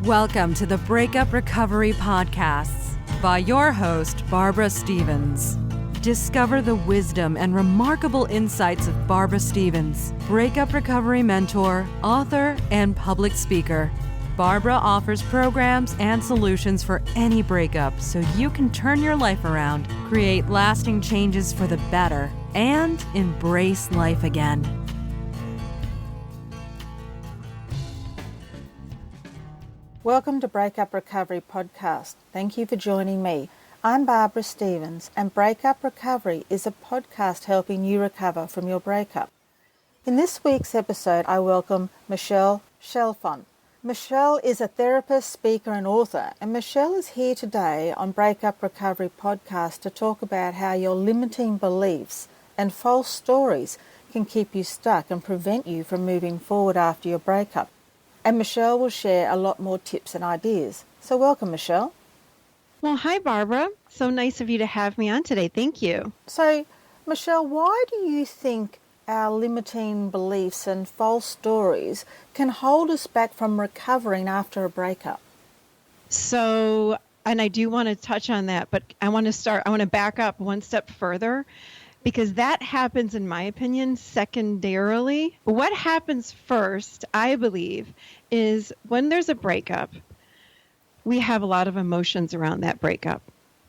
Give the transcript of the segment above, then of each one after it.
Welcome to the Breakup Recovery Podcasts by your host, Barbara Stevens. Discover the wisdom and remarkable insights of Barbara Stevens, breakup recovery mentor, author, and public speaker. Barbara offers programs and solutions for any breakup so you can turn your life around, create lasting changes for the better, and embrace life again. Welcome to Breakup Recovery Podcast. Thank you for joining me. I'm Barbara Stevens, and Breakup Recovery is a podcast helping you recover from your breakup. In this week's episode, I welcome Michelle Chalfant. Michelle is a therapist, speaker, and author, and Michelle is here today on Breakup Recovery Podcast to talk about how your limiting beliefs and false stories can keep you stuck and prevent you from moving forward after your breakup. And Michelle will share a lot more tips and ideas. So welcome, Michelle. Well, hi, Barbara. So nice of you to have me on today. Thank you. So, Michelle, why do you think our limiting beliefs and false stories can hold us back from recovering after a breakup? So, and I do want to touch on that, but I want to back up one step further, because that happens, in my opinion, secondarily. What happens first, I believe, is when there's a breakup, we have a lot of emotions around that breakup,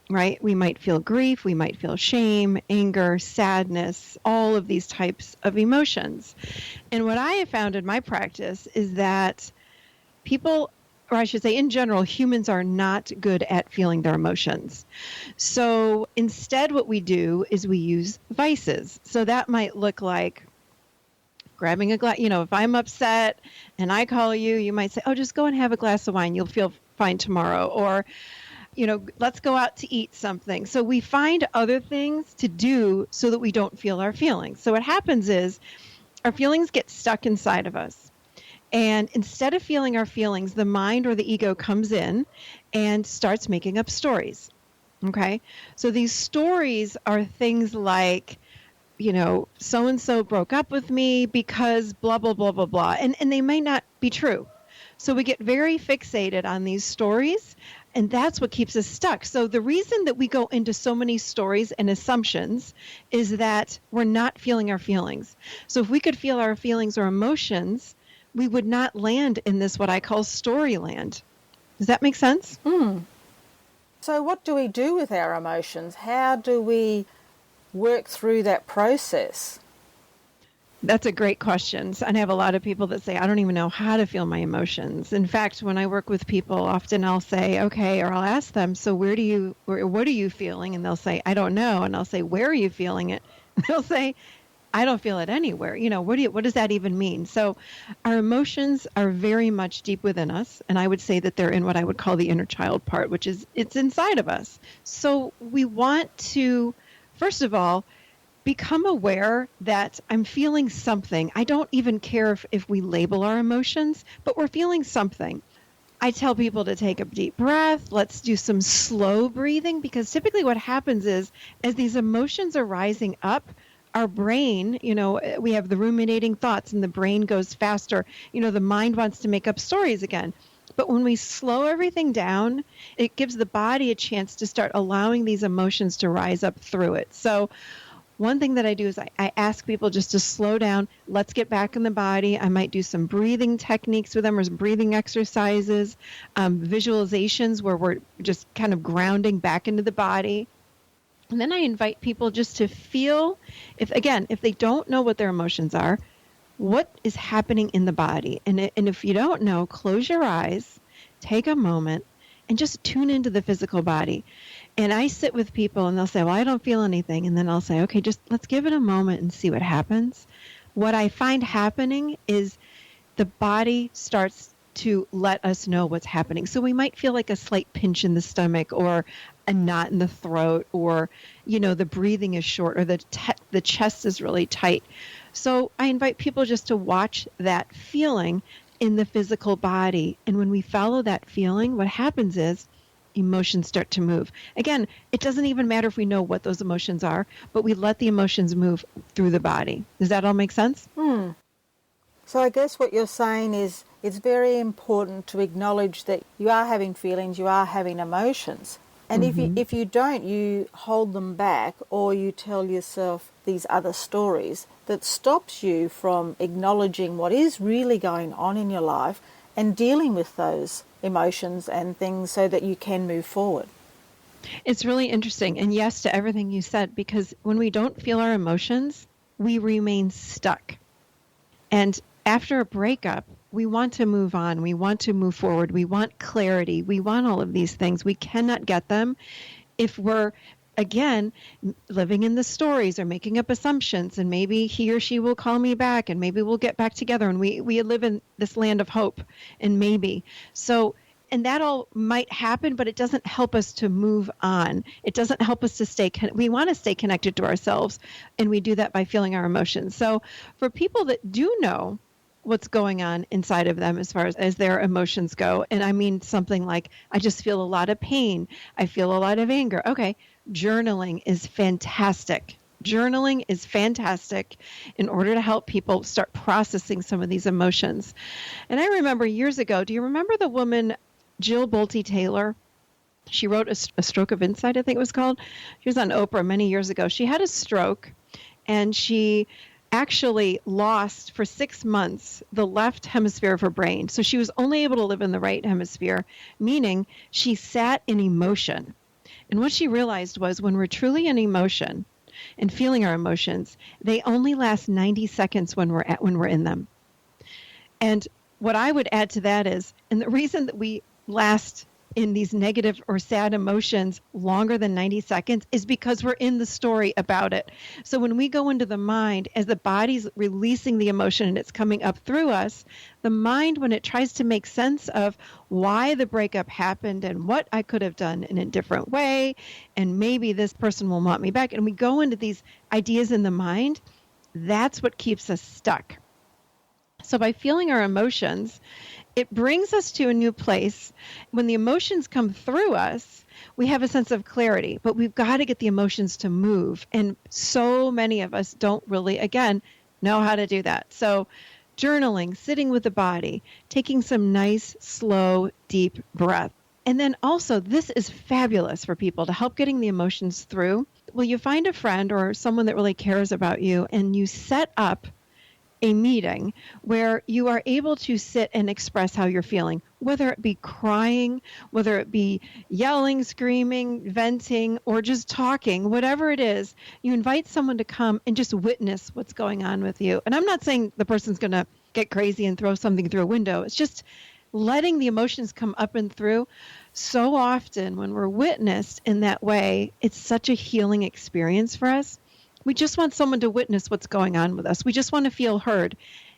right? We might feel grief, we might feel shame, anger, sadness, all of these types of emotions. And what I have found in my practice is that people, or I should say in general, humans are not good at feeling their emotions. So instead what we do is we use vices. So that might look like grabbing a glass, if I'm upset and I call you, you might say, oh, just go and have a glass of wine. You'll feel fine tomorrow. Or, let's go out to eat something. So we find other things to do so that we don't feel our feelings. So what happens is our feelings get stuck inside of us. And instead of feeling our feelings, the mind or the ego comes in and starts making up stories. Okay? So these stories are things like, so-and-so broke up with me because blah, blah, blah, blah, blah. And they may not be true. So we get very fixated on these stories, and that's what keeps us stuck. So the reason that we go into so many stories and assumptions is that we're not feeling our feelings. So if we could feel our feelings or emotions, we would not land in this, what I call story land. Does that make sense? So what do we do with our emotions? How do we work through that process? That's a great question. And I have a lot of people that say, I don't even know how to feel my emotions. In fact, when I work with people, often I'll say, okay, or I'll ask them, so what are you feeling? And they'll say, I don't know. And I'll say, where are you feeling it? And they'll say, I don't feel it anywhere. What does that even mean? So our emotions are very much deep within us. And I would say that they're in what I would call the inner child part, which is it's inside of us. So we want to, first of all, become aware that I'm feeling something. I don't even care if we label our emotions, but we're feeling something. I tell people to take a deep breath. Let's do some slow breathing, because typically what happens is as these emotions are rising up, our brain, we have the ruminating thoughts and the brain goes faster. The mind wants to make up stories again. But when we slow everything down, it gives the body a chance to start allowing these emotions to rise up through it. So one thing that I do is I ask people just to slow down. Let's get back in the body. I might do some breathing techniques with them, or some breathing exercises, visualizations where we're just kind of grounding back into the body. And then I invite people just to feel, if they don't know what their emotions are, what is happening in the body. And if you don't know, close your eyes, take a moment, and just tune into the physical body. And I sit with people and they'll say, well, I don't feel anything. And then I'll say, okay, just let's give it a moment and see what happens. What I find happening is the body starts to let us know what's happening. So we might feel like a slight pinch in the stomach, or a knot in the throat, or, the breathing is short, or the chest is really tight. So I invite people just to watch that feeling in the physical body. And when we follow that feeling, what happens is emotions start to move. Again, it doesn't even matter if we know what those emotions are, but we let the emotions move through the body. Does that all make sense? So I guess what you're saying is it's very important to acknowledge that you are having feelings, you are having emotions. And if you don't, you hold them back, or you tell yourself these other stories that stops you from acknowledging what is really going on in your life and dealing with those emotions and things so that you can move forward. It's really interesting. And yes to everything you said, because when we don't feel our emotions, we remain stuck. And after a breakup, we want to move on. We want to move forward. We want clarity. We want all of these things. We cannot get them if we're, again, living in the stories or making up assumptions. And maybe he or she will call me back and maybe we'll get back together. And we live in this land of hope and maybe. So, and that all might happen, but it doesn't help us to move on. It doesn't help us to we want to stay connected to ourselves, and we do that by feeling our emotions. So for people that do know what's going on inside of them as far as their emotions go, and I mean something like, I just feel a lot of pain, I feel a lot of anger. Okay, journaling is fantastic. Journaling is fantastic in order to help people start processing some of these emotions. And I remember years ago, do you remember the woman Jill Bolte Taylor? She wrote a Stroke of Insight, I think it was called. She was on Oprah many years ago. She had a stroke, and she actually lost for 6 months the left hemisphere of her brain. So she was only able to live in the right hemisphere, meaning she sat in emotion. And what she realized was when we're truly in emotion and feeling our emotions, they only last 90 seconds when we're in them. And what I would add to that is, and the reason that we last in these negative or sad emotions longer than 90 seconds is because we're in the story about it. So when we go into the mind, as the body's releasing the emotion and it's coming up through us, the mind, when it tries to make sense of why the breakup happened and what I could have done in a different way, and maybe this person will want me back, and we go into these ideas in the mind, that's what keeps us stuck. So by feeling our emotions, it brings us to a new place. When the emotions come through us, we have a sense of clarity, but we've got to get the emotions to move. And so many of us don't really, again, know how to do that. So journaling, sitting with the body, taking some nice, slow, deep breath. And then also, this is fabulous for people to help getting the emotions through. Well, you find a friend or someone that really cares about you, and you set up a meeting where you are able to sit and express how you're feeling, whether it be crying, whether it be yelling, screaming, venting, or just talking, whatever it is. You invite someone to come and just witness what's going on with you. And I'm not saying the person's going to get crazy and throw something through a window. It's just letting the emotions come up and through. So often when we're witnessed in that way, it's such a healing experience for us. We just want someone to witness what's going on with us. We just want to feel heard.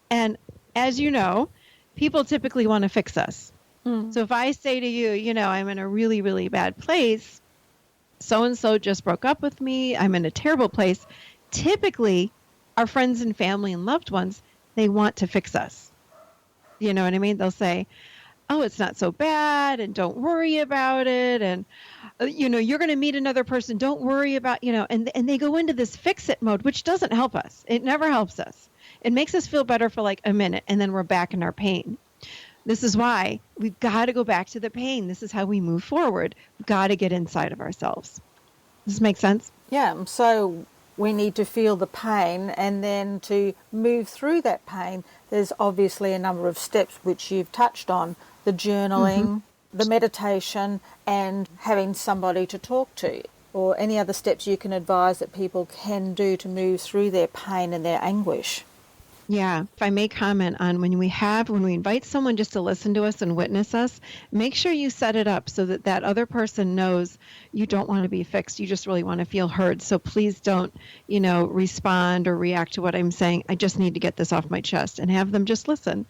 And as you know, people typically want to fix us. So if I say to you, I'm in a really, really bad place, so-and-so just broke up with me, I'm in a terrible place, typically our friends and family and loved ones, they want to fix us. You know what I mean? They'll say, oh, it's not so bad, and don't worry about it, and you're going to meet another person, don't worry about, and they go into this fix-it mode, which doesn't help us. It never helps us. It makes us feel better for like a minute, and then we're back in our pain. This is why we've got to go back to the pain. This is how we move forward. We've got to get inside of ourselves. Does this make sense? Yeah, so we need to feel the pain, and then to move through that pain, there's obviously a number of steps which you've touched on: the journaling, the meditation, and having somebody to talk to, or any other steps you can advise that people can do to move through their pain and their anguish. Yeah, if I may comment on when we invite someone just to listen to us and witness us, make sure you set it up so that that other person knows you don't want to be fixed. You just really want to feel heard. So please don't, respond or react to what I'm saying. I just need to get this off my chest, and have them just listen.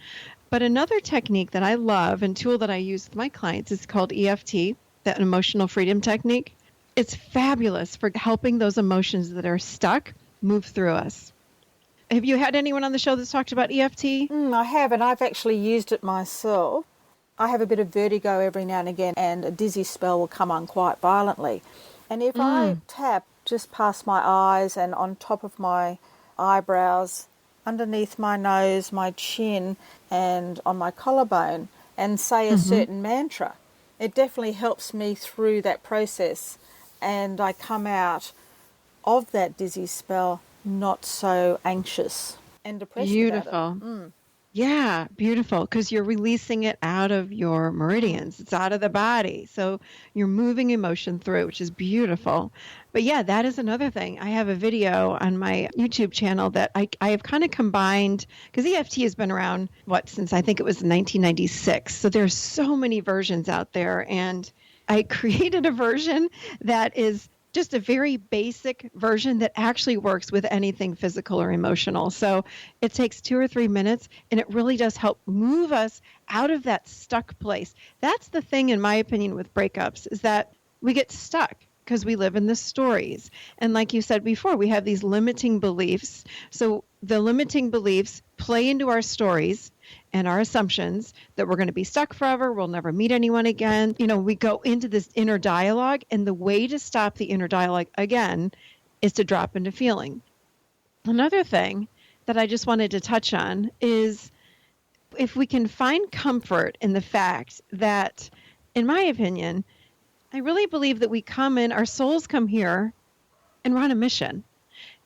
But another technique that I love and tool that I use with my clients is called EFT, that emotional freedom technique. It's fabulous for helping those emotions that are stuck move through us. Have you had anyone on the show that's talked about EFT? I have, and I've actually used it myself. I have a bit of vertigo every now and again, and a dizzy spell will come on quite violently. And if I tap just past my eyes and on top of my eyebrows, underneath my nose, my chin, and on my collarbone and say a certain mantra. It definitely helps me through that process, and I come out of that dizzy spell not so anxious and depressed about Beautiful. it. Yeah, beautiful. Because you're releasing it out of your meridians. It's out of the body. So you're moving emotion through, which is beautiful. But yeah, that is another thing. I have a video on my YouTube channel that I have kind of combined, because EFT has been around, since I think it was 1996. So there's so many versions out there. And I created a version that is just a very basic version that actually works with anything physical or emotional. So it takes 2 or 3 minutes, and it really does help move us out of that stuck place. That's the thing, in my opinion, with breakups, is that we get stuck because we live in the stories. And like you said before, we have these limiting beliefs. So the limiting beliefs play into our stories and our assumptions that we're going to be stuck forever, we'll never meet anyone again. We go into this inner dialogue, and the way to stop the inner dialogue again is to drop into feeling. Another thing that I just wanted to touch on is if we can find comfort in the fact that, in my opinion, I really believe that we come in, our souls come here and we're on a mission.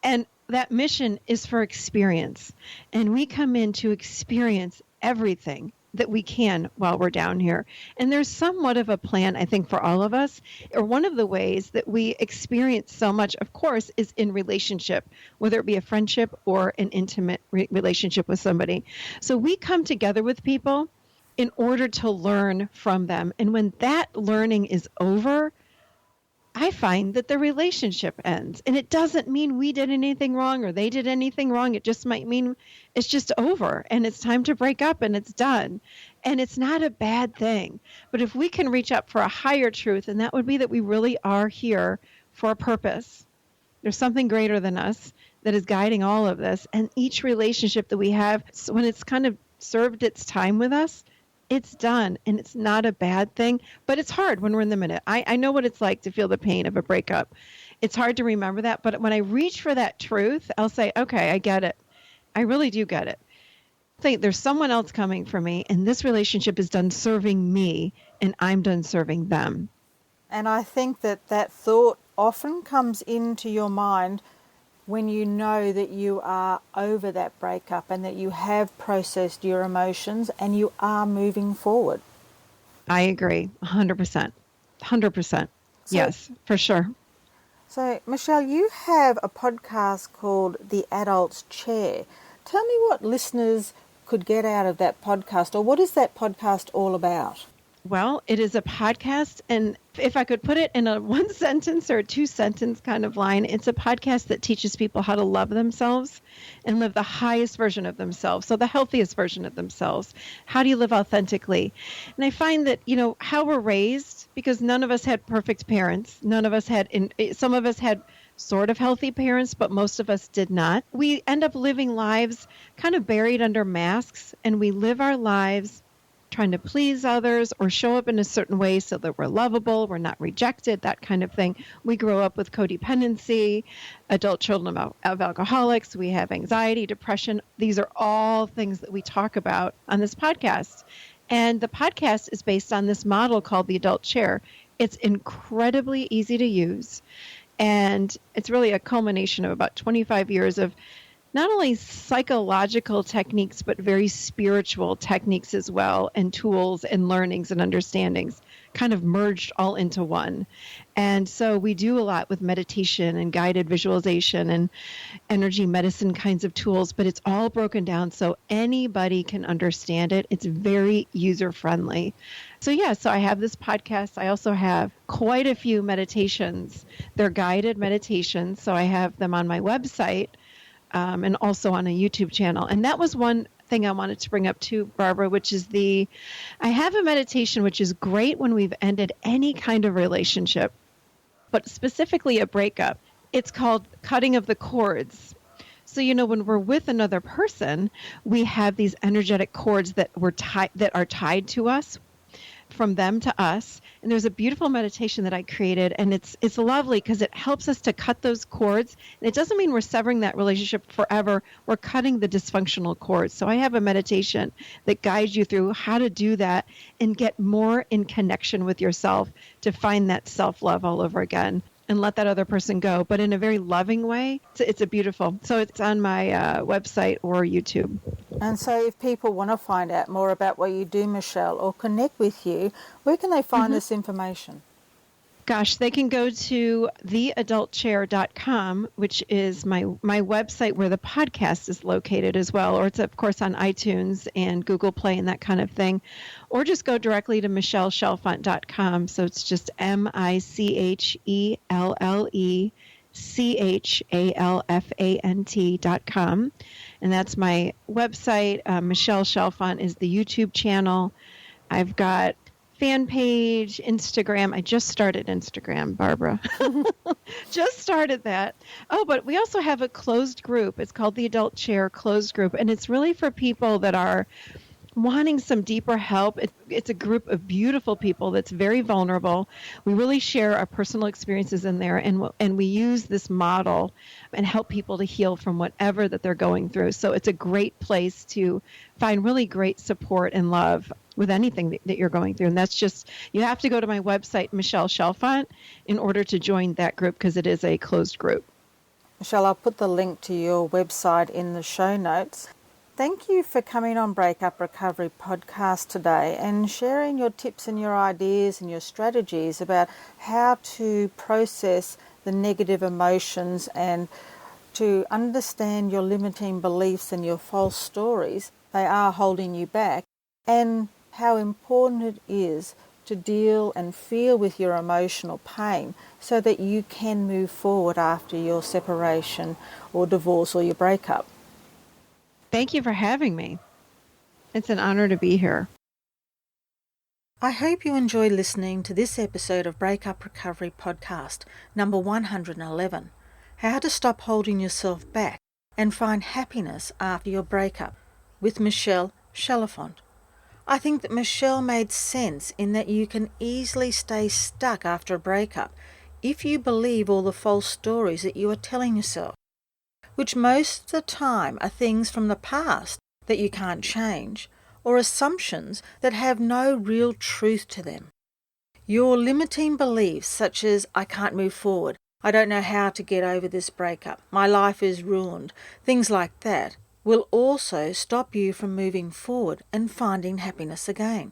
And that mission is for experience. And we come in to experience everything that we can while we're down here. And there's somewhat of a plan, I think, for all of us. Or one of the ways that we experience so much, of course, is in relationship, whether it be a friendship or an intimate relationship with somebody. So we come together with people in order to learn from them. And when that learning is over, I find that the relationship ends. And it doesn't mean we did anything wrong or they did anything wrong. It just might mean it's just over and it's time to break up and it's done. And it's not a bad thing. But if we can reach up for a higher truth, and that would be that we really are here for a purpose. There's something greater than us that is guiding all of this. And each relationship that we have, when it's kind of served its time with us, it's done, and it's not a bad thing, but it's hard when we're in the minute. I know what it's like to feel the pain of a breakup. It's hard to remember that, but when I reach for that truth, I'll say, okay, I get it. I really do get it. I think there's someone else coming for me, and this relationship is done serving me, and I'm done serving them. And I think that thought often comes into your mind when you know that you are over that breakup and that you have processed your emotions and you are moving forward. I agree, 100%. 100%. Yes, for sure. So, Michelle, you have a podcast called The Adult's Chair. Tell me what listeners could get out of that podcast, or what is that podcast all about? Well, it is a podcast, and if I could put it in a 1 sentence or a 2 sentence kind of line, it's a podcast that teaches people how to love themselves and live the highest version of themselves, so the healthiest version of themselves. How do you live authentically? And I find that, how we're raised, because none of us had perfect parents. None of us had, some of us had sort of healthy parents, but most of us did not. We end up living lives kind of buried under masks, and we live our lives trying to please others or show up in a certain way so that we're lovable, we're not rejected, that kind of thing. We grow up with codependency, adult children of alcoholics, we have anxiety, depression. These are all things that we talk about on this podcast. And the podcast is based on this model called the Adult Chair. It's incredibly easy to use. And it's really a culmination of about 25 years of not only psychological techniques, but very spiritual techniques as well, and tools and learnings and understandings kind of merged all into one. And so we do a lot with meditation and guided visualization and energy medicine kinds of tools, but it's all broken down so anybody can understand it. It's very user-friendly. So I have this podcast. I also have quite a few meditations. They're guided meditations, so I have them on my website. And also on a YouTube channel. And that was one thing I wanted to bring up too, Barbara, which is I have a meditation which is great when we've ended any kind of relationship, but specifically a breakup. It's called Cutting of the Cords. So, when we're with another person, we have these energetic cords that are tied to us. from them to us. And there's a beautiful meditation that I created, and it's lovely because it helps us to cut those cords. And it doesn't mean we're severing that relationship forever. We're cutting the dysfunctional cords. So I have a meditation that guides you through how to do that and get more in connection with yourself to find that self-love all over again and let that other person go, but in a very loving way. It's a beautiful. So it's on my website or YouTube. And so if people want to find out more about what you do, Michelle, or connect with you, where can they find this information? Gosh, they can go to theadultchair.com, which is my website where the podcast is located as well. Or it's, of course, on iTunes and Google Play and that kind of thing. Or just go directly to michellchalfant.com. So it's just MichellChalfant.com. And that's my website. Michelle Chalfant is the YouTube channel. I've got fan page, Instagram. I just started Instagram, Barbara. Just started that. Oh, but we also have a closed group. It's called the Adult Chair Closed Group, and it's really for people that are wanting some deeper help. It's a group of beautiful people that's very vulnerable. We really share our personal experiences in there, and we use this model and help people to heal from whatever that they're going through. So it's a great place to find really great support and love with anything that you're going through. And that's just, you have to go to my website, Michelle Chalfant, in order to join that group because it is a closed group. Michelle, I'll put the link to your website in the show notes. Thank you for coming on Breakup Recovery podcast today and sharing your tips and your ideas and your strategies about how to process the negative emotions and to understand your limiting beliefs and your false stories. They are holding you back, and how important it is to deal and feel with your emotional pain so that you can move forward after your separation or divorce or your breakup. Thank you for having me. It's an honor to be here. I hope you enjoyed listening to this episode of Breakup Recovery Podcast, number 111, How to Stop Holding Yourself Back and Find Happiness After Your Breakup, with Michelle Chalfant. I think that Michelle made sense in that you can easily stay stuck after a breakup if you believe all the false stories that you are telling yourself, which most of the time are things from the past that you can't change, or assumptions that have no real truth to them. Your limiting beliefs such as, I can't move forward, I don't know how to get over this breakup, my life is ruined, things like that, will also stop you from moving forward and finding happiness again.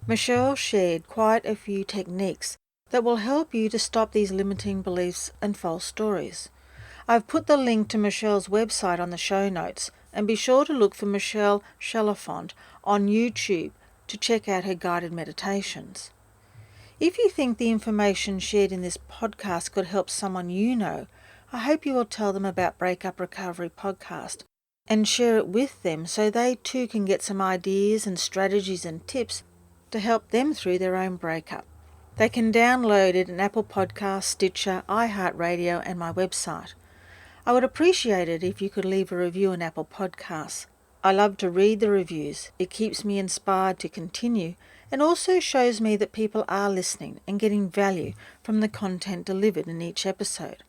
Michelle shared quite a few techniques that will help you to stop these limiting beliefs and false stories. I've put the link to Michelle's website on the show notes, and be sure to look for Michelle Chalfant on YouTube to check out her guided meditations. If you think the information shared in this podcast could help someone you know, I hope you will tell them about Breakup Recovery Podcast and share it with them so they too can get some ideas and strategies and tips to help them through their own breakup. They can download it in Apple Podcasts, Stitcher, iHeartRadio and my website. I would appreciate it if you could leave a review on Apple Podcasts. I love to read the reviews. It keeps me inspired to continue and also shows me that people are listening and getting value from the content delivered in each episode.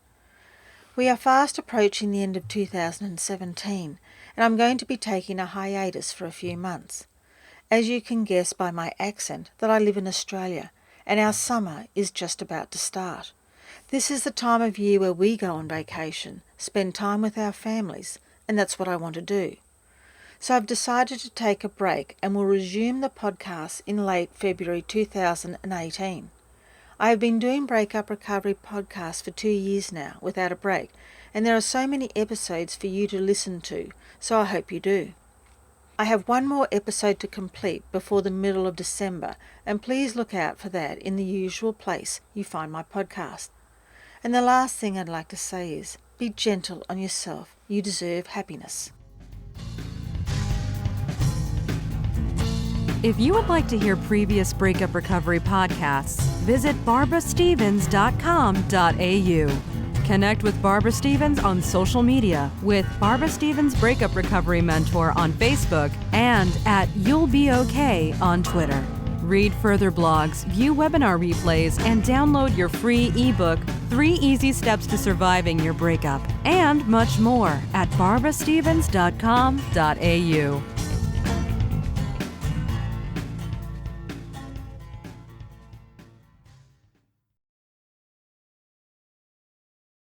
We are fast approaching the end of 2017, and I'm going to be taking a hiatus for a few months. As you can guess by my accent that I live in Australia, and our summer is just about to start. This is the time of year where we go on vacation, spend time with our families, and that's what I want to do. So I've decided to take a break and will resume the podcast in late February 2018. I have been doing Breakup Recovery podcasts for 2 years now without a break, and there are so many episodes for you to listen to, so I hope you do. I have one more episode to complete before the middle of December, and please look out for that in the usual place you find my podcast. And the last thing I'd like to say is, be gentle on yourself. You deserve happiness. If you would like to hear previous Breakup Recovery podcasts, visit barbarastevens.com.au. Connect with Barbara Stevens on social media with Barbara Stevens Breakup Recovery Mentor on Facebook and at You'll Be Okay on Twitter. Read further blogs, view webinar replays, and download your free ebook, 3 Easy Steps to Surviving Your Breakup, and much more at barbarastevens.com.au.